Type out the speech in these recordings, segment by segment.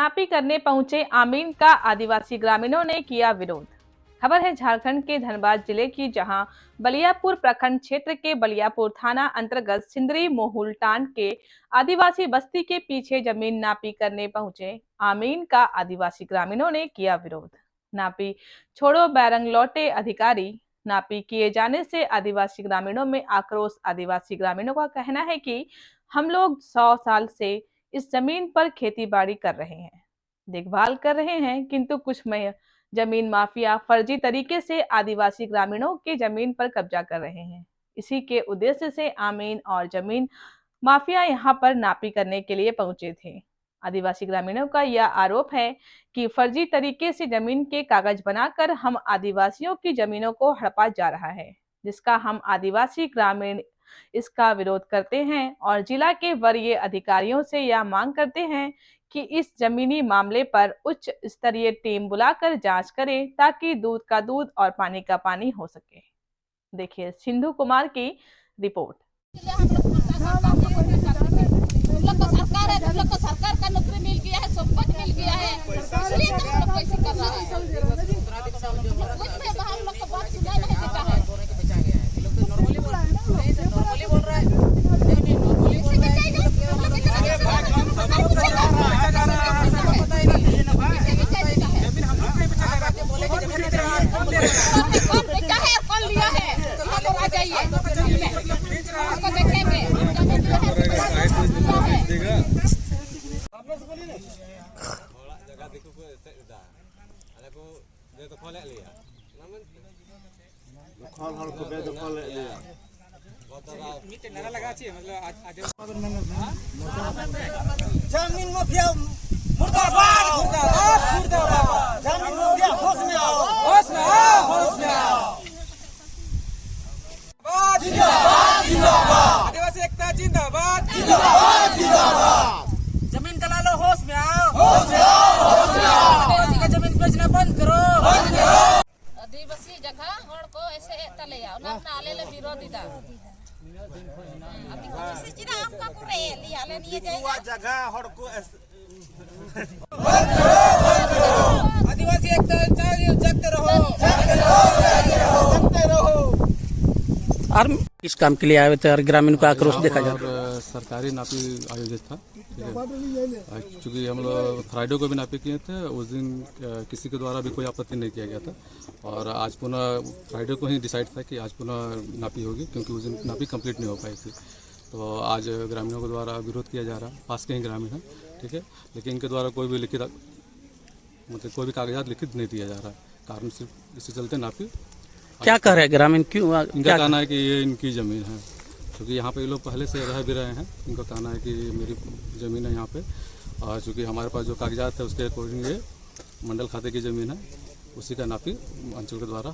नापी करने पहुंचे आमीन का आदिवासी ग्रामीणों ने किया विरोध। खबर है झारखंड के धनबाद जिले की, जहां बलियापुर प्रखंड क्षेत्र के बलियापुर थाना अंतर्गत सिंदरी मोहुलटांड के आदिवासी बस्ती के पीछे जमीन नापी करने पहुंचे आमीन का आदिवासी ग्रामीणों ने किया विरोध। नापी छोड़ो बैरंग लौटे अधिकारी। नापी किए जाने से आदिवासी ग्रामीणों में आक्रोश। आदिवासी ग्रामीणों का कहना है कि हम लोग 100 साल से इस जमीन पर खेती बाड़ी कर रहे हैं, देखभाल कर रहे हैं, किंतु कुछ जमीन माफिया फर्जी तरीके से आदिवासी ग्रामीणों की जमीन पर कब्जा कर रहे हैं। इसी के उद्देश्य से आमीन और जमीन माफिया यहां पर नापी करने के लिए पहुंचे थे। आदिवासी ग्रामीणों का यह आरोप है कि फर्जी तरीके से जमीन के कागज बनाकर हम आदिवासियों की जमीनों को हड़पा जा रहा है, जिसका हम आदिवासी ग्रामीण इसका विरोध करते हैं और जिला के वरीय अधिकारियों से यह मांग करते हैं कि इस जमीनी मामले पर उच्च स्तरीय टीम बुलाकर जांच करे, ताकि दूध का दूध और पानी का पानी हो सके। देखिए सिंधु कुमार की रिपोर्ट। सरकार का नौकरी मिल गया है, सब कुछ मिल गया है, इसलिए तो हम लोग कैसे कर रहा है। कुछ में हम लोग को बात सुनाई नहीं देता है। नॉर्मली बोल रहा है, कौन बेचा है, कौन लिया है, आ जाइए उसको देखेंगे। जमीन माफिया मुर्दाबाद, मुर्दाबाद, जमीन माफिया होश में आओ, होश में आओ, होश में आओ। जिंदाबाद, जिंदाबाद, आदिवासी एकता जिंदाबाद, जिंदाबाद, जिंदाबाद। जमीन दलालो होश में आओ, होश में आओ, होश में आओ। आदिवासी का जमीन बेचना बंद करो, बंद करो। आदिवासी जगह हर को ऐसे तले आओ ना नाले ले विरोधी दा आदिवासी चिरा आपका करे लिया ले नहीं जाएगा जगह हर को आदिवासी एकता जगते रहो, जगते रहो, जगते रहो। और किस काम के लिए आए थे और ग्रामीण का आक्रोश देखा जा रहा है? सरकारी नापी आयोजित था, ठीक है। चूँकि हम लोग फ्राइडे को भी नापी किए थे, उस दिन किसी के द्वारा भी कोई आपत्ति नहीं किया गया था, और आज पुनः फ्राइडे को ही डिसाइड था कि आज पुनः नापी होगी, क्योंकि उस दिन नापी कंप्लीट नहीं हो पाई थी। तो आज ग्रामीणों के द्वारा विरोध किया जा रहा है, पास के ही ग्रामीण हैं, ठीक है, लेकिन इनके द्वारा कोई भी लिखित मतलब कोई भी कागजात लिखित नहीं दिया जा रहा है। कारण सिर्फ इसी चलते नापी। क्या कह रहे हैं ग्रामीण, क्यों? इनका कहना है कि ये इनकी ज़मीन है, क्योंकि यहाँ पे ये लोग पहले से रह भी रहे हैं। इनका कहना है कि मेरी ज़मीन है यहाँ पे, और चूँकि हमारे पास जो कागजात है उसके अकॉर्डिंग ये मंडल खाते की ज़मीन है, उसी का नापी अंचल के द्वारा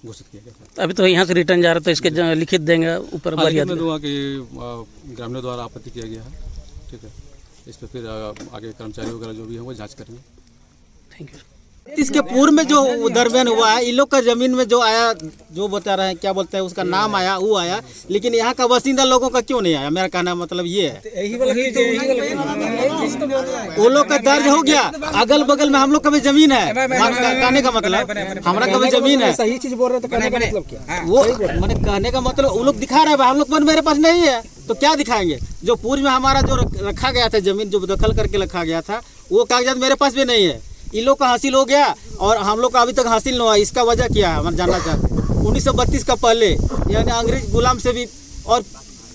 घोषित किया गया था। अभी तो यहाँ से रिटर्न जा रहा था, इसके लिखित देंगे ऊपर? मैं दूंगा कि ग्रामीणों द्वारा आपत्ति किया गया है, ठीक है। इस पर फिर आगे कर्मचारी वगैरह जो भी हैं वो जाँच करेंगे। Thank you. इसके पूर्व में जो दरमियान हुआ है, इन लोग का जमीन में जो आया, जो बता रहे हैं, क्या बोलते हैं, उसका नाम आया, वो आया, लेकिन यहाँ का बासिंदा लोगों का क्यों नहीं आया? मेरा कहना मतलब ये है, वो लोग का दर्ज हो गया। अगल बगल में हम लोग का भी जमीन है, कहने का मतलब हमारा का भी जमीन है। सही चीज बोल रहे तो कहने का मतलब क्या? वो मैंने कहने का मतलब वो लोग दिखा रहे हैं, हम लोग मेरे पास नहीं है तो क्या दिखाएंगे? जो पूर्व में हमारा जो रखा गया था, जमीन जो दखल करके रखा गया था, वो कागजात मेरे पास भी नहीं है। इन लोग का हासिल हो गया और हम लोग का अभी तक हासिल नहीं हुआ। इसका वजह क्या है, हम जानना चाहते हैं। 1932 का पहले, यानी अंग्रेज गुलाम से भी और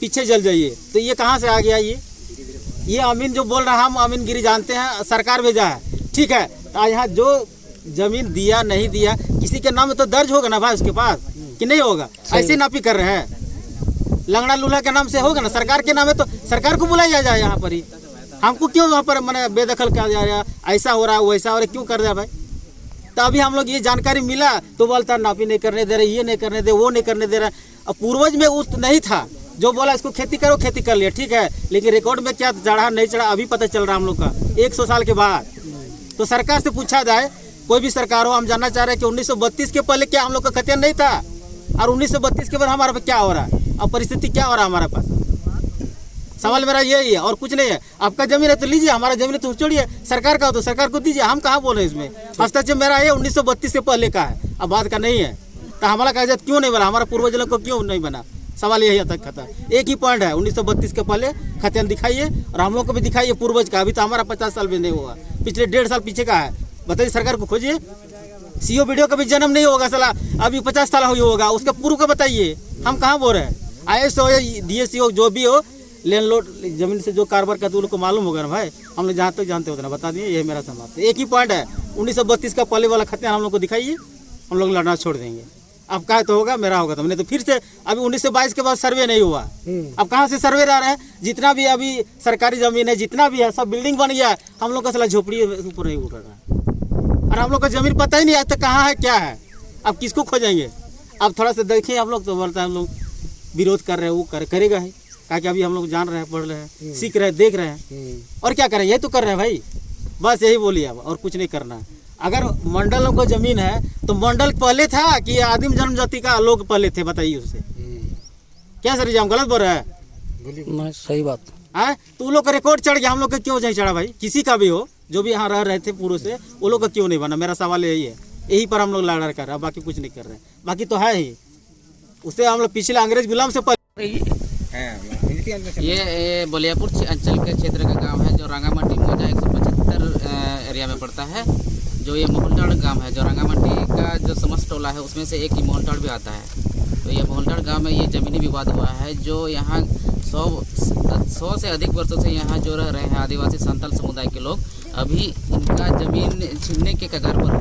पीछे चल जाइए, तो ये कहाँ से आ गया? ये अमीन जो बोल रहा है, हम अमीन गिरी जानते हैं, सरकार भेजा है, ठीक है। यहाँ जो जमीन दिया नहीं दिया, किसी के नाम में तो दर्ज होगा ना भाई उसके पास, कि नहीं होगा? ऐसे नापी कर रहे हैं, लंगड़ा लूल्हा के नाम से होगा ना, सरकार के नाम है तो सरकार को बुलाया जाए यहाँ पर ही। हमको क्यों वहाँ पर मैंने बेदखल किया जा रहा है? ऐसा हो रहा है, वैसा हो रहा है, क्यों कर रहा है भाई? तो अभी हम लोग ये जानकारी मिला तो बोलता नापी नहीं करने दे रहे, ये नहीं करने दे, वो नहीं करने दे रहा। अब पूर्वज में उस नहीं था जो बोला इसको खेती करो, खेती कर लिया, ठीक है, लेकिन रिकॉर्ड में क्या चढ़ा नहीं चढ़ा अभी पता चल रहा है हम लोग का 100 साल के बाद। तो सरकार से पूछा जाए, कोई भी सरकार हो, हम जानना चाह रहे हैं कि 1932 के पहले क्या हम लोग का खतियान नहीं था, और 1932 के बाद हमारे पास क्या हो रहा है, अब परिस्थिति क्या हो रहा है हमारे पास? सवाल मेरा यही है और कुछ नहीं है। आपका जमीन है तो लीजिए, हमारा जमीन है तो छोड़िए, सरकार का हो तो सरकार को दीजिए, हम कहाँ बोले इसमें। हस्तक्षेप मेरा ये 1932 से पहले का है, अब बाद का नहीं है। तो हमारा कागजात क्यों नहीं बना, हमारा पूर्वजों को क्यों नहीं बना, सवाल यही तक खत्म। एक ही पॉइंट है, 1932 के पहले खतियान दिखाइए और हम लोग को भी दिखाइए पूर्वज का। अभी तो हमारा 50 साल भी नहीं हुआ, पिछले 1.5 साल पीछे का है। बताइए सरकार को खोजिए। सीओ वीडियो का भी जन्म नहीं होगा साला, अभी 50 साल हुई होगा, उसका पूर्व का बताइए। हम कहाँ बोल रहे हैं। IAS हो या DSC हो, जो भी हो, लैंड लॉर्ड जमीन से जो कारोबार करते उनको मालूम होगा ना भाई। हम लोग जहाँ तक जानते होते ना बता दिए, यही मेरा समाप्त। एक ही पॉइंट है, 1932 का पहले वाला खतियान हम लोग को दिखाइए, हम लोग लड़ना छोड़ देंगे। अब कहा तो होगा, मेरा होगा तो नहीं तो फिर से अभी 1922 के बाद सर्वे नहीं हुआ। अब कहाँ से सर्वे रह रहा है। जितना भी अभी सरकारी जमीन है, जितना भी है, सब बिल्डिंग बन गया है, हम लोग का साला झोपड़ी ऊपर नहीं उठ रहा है। और हम लोग का जमीन पता ही नहीं आज तक कहाँ है क्या है। अब किसको खोजेंगे। अब थोड़ा सा देखिए हम लोग तो बोलता है हम लोग विरोध कर रहे हैं, वो करेगा ही, ताकि अभी हम लोग जान रहे हैं, पढ़ रहे हैं, सीख रहे हैं, देख रहे हैं, और क्या करें, यही तो कर रहे हैं भाई। बस यही बोलिए, अब और कुछ नहीं करना है। अगर मंडलों को जमीन है तो मंडल पहले था कि आदिम जनजाति का लोग पहले थे, बताइए उससे। क्या सर जी हम गलत बोल रहे हैं। नहीं, सही बात। है तो वो लोग का रिकॉर्ड चढ़ गया, हम लोग का क्यों नहीं चढ़ा भाई। किसी का भी हो, जो भी यहाँ रह रहे थे पूर्व से, वो लोग का क्यों नहीं बना। मेरा सवाल यही है, यही पर हम लोग लड़ा कर रहे हैं, बाकी कुछ नहीं कर रहे हैं। बाकी तो है ही, उससे हम लोग पिछले अंग्रेज गुलाम से ये बलियापुर अंचल के क्षेत्र का गांव है, जो रंगामंडी मौजा 175 एरिया में पड़ता है। जो ये मोहलटाड़ गांव है, जो रंगामंडी का जो समस्त टोला है उसमें से एक ही मोहलटाड़ भी आता है। तो ये मोहलटाड़ गांव में ये ज़मीनी विवाद हुआ है, जो यहाँ 100 से अधिक वर्षों से यहाँ जो रह रहे हैं आदिवासी संथाल समुदाय के लोग, अभी इनका ज़मीन छीनने के कगार पर है।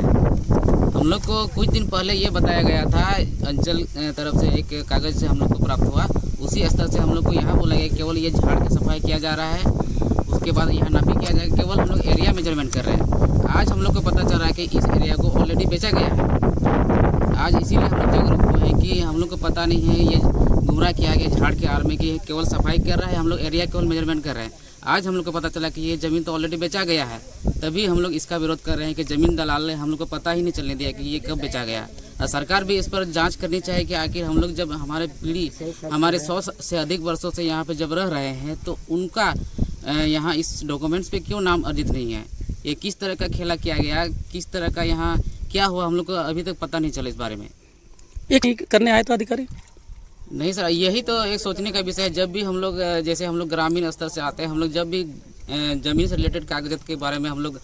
हम लोग को कुछ दिन पहले ये बताया गया था, अंचल तरफ से एक कागज़ से हम लोग को प्राप्त हुआ, उसी स्तर से हम लोग को यहाँ बोला गया केवल ये झाड़ की सफाई किया जा रहा है, उसके बाद यहाँ नापी किया जाएगा, केवल हम लोग एरिया मेजरमेंट कर रहे हैं। आज हम लोग को पता चल रहा है कि इस एरिया को ऑलरेडी बेचा गया है। आज इसीलिए हम लोग जागरूक हुए हैं कि हम लोग को पता नहीं है, ये गुमराह किया गया झाड़ के आड़ में कि केवल सफाई कर रहा है, हम लोग एरिया केवल मेजरमेंट कर रहे हैं। आज हम लोग को पता चला कि ये ज़मीन तो ऑलरेडी बेचा गया है, तभी हम लोग इसका विरोध कर रहे हैं कि ज़मीन दलाल ने हम लोग को पता ही नहीं चलने दिया कि ये कब बेचा गया। और सरकार भी इस पर जांच करनी चाहिए कि आखिर हम लोग जब हमारे पीढ़ी हमारे 100 से अधिक वर्षों से यहाँ पे जब रह रहे हैं, तो उनका यहाँ इस डॉक्यूमेंट्स पे क्यों नाम अर्जित नहीं है। ये किस तरह का खेला किया गया, किस तरह का यहाँ क्या हुआ, हम लोग को अभी तक पता नहीं चला इस बारे में। ये ठीक करने आए तो अधिकारी नहीं सर, यही तो एक सोचने का विषय है। जब भी हम लोग जैसे हम लोग ग्रामीण स्तर से आते हैं, हम लोग जब भी ज़मीन से रिलेटेड कागजात के बारे में हम लोग